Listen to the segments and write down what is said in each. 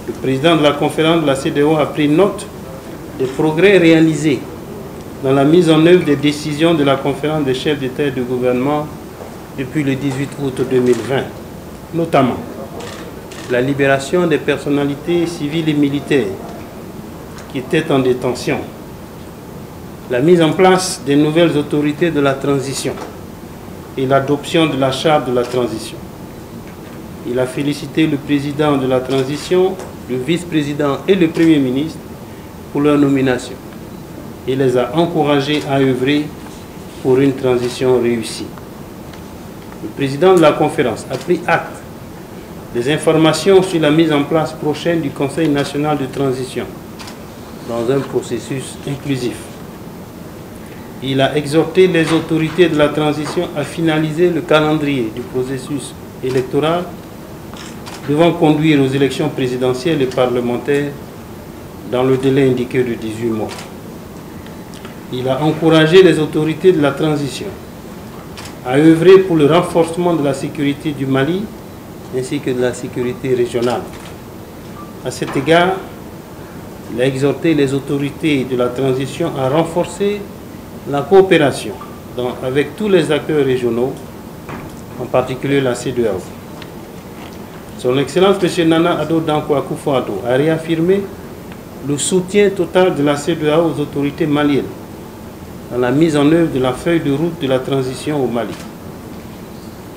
Le président de la conférence de la CEDEAO a pris note des progrès réalisés dans la mise en œuvre des décisions de la conférence des chefs d'État et de gouvernement depuis le 18 août 2020, notamment la libération des personnalités civiles et militaires qui étaient en détention, la mise en place des nouvelles autorités de la transition et l'adoption de la charte de la transition. Il a félicité le président de la transition, le vice-président et le premier ministre pour leur nomination et les a encouragés à œuvrer pour une transition réussie. Le président de la conférence a pris acte des informations sur la mise en place prochaine du Conseil national de transition dans un processus inclusif. Il a exhorté les autorités de la transition à finaliser le calendrier du processus électoral devant conduire aux élections présidentielles et parlementaires dans le délai indiqué de 18 mois. Il a encouragé les autorités de la transition à œuvrer pour le renforcement de la sécurité du Mali ainsi que de la sécurité régionale. À cet égard, il a exhorté les autorités de la transition à renforcer la coopération avec tous les acteurs régionaux, en particulier la CEDEAO. Son Excellence M. Nana Addo Dankwa Akufo-Addo a réaffirmé le soutien total de la CEDEAO aux autorités maliennes dans la mise en œuvre de la feuille de route de la transition au Mali.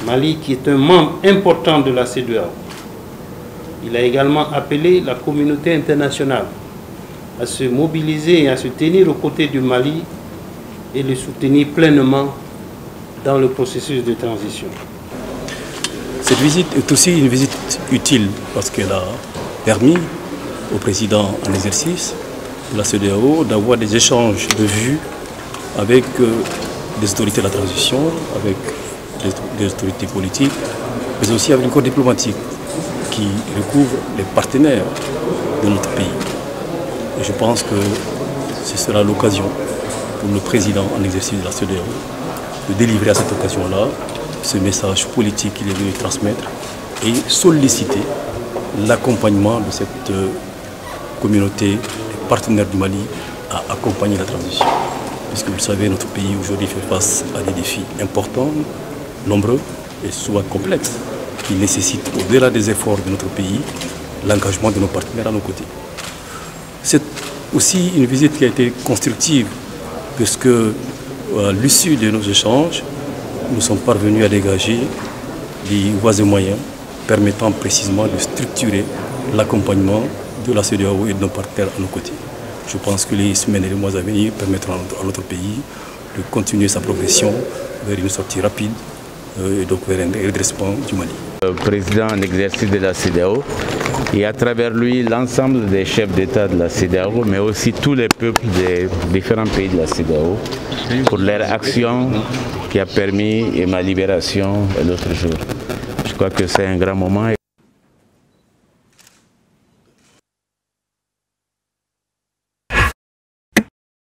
Mali qui est un membre important de la CEDEAO. Il a également appelé la communauté internationale à se mobiliser et à se tenir aux côtés du Mali et le soutenir pleinement dans le processus de transition. Cette visite est aussi une visite utile parce qu'elle a permis au président en exercice de la CEDEAO d'avoir des échanges de vues avec les autorités de la transition, avec les autorités politiques, mais aussi avec le corps diplomatique qui recouvre les partenaires de notre pays. Et je pense que ce sera l'occasion pour le président en exercice de la CEDEAO de délivrer à cette occasion-là ce message politique qu'il est venu transmettre et solliciter l'accompagnement de cette communauté des partenaires du Mali à accompagner la transition. Puisque vous le savez, notre pays aujourd'hui fait face à des défis importants, nombreux et souvent complexes, qui nécessitent, au-delà des efforts de notre pays, l'engagement de nos partenaires à nos côtés. C'est aussi une visite qui a été constructive, puisque à l'issue de nos échanges, nous sommes parvenus à dégager des voies et moyens permettant précisément de structurer l'accompagnement de la CEDEAO et de nos partenaires à nos côtés. Je pense que les semaines et les mois à venir permettront à notre pays de continuer sa progression vers une sortie rapide et donc vers un redressement du Mali. Le président en exercice de la CEDEAO et à travers lui l'ensemble des chefs d'État de la CEDEAO, mais aussi tous les peuples des différents pays de la CEDEAO pour leur action qui a permis ma libération l'autre jour. Je crois que c'est un grand moment.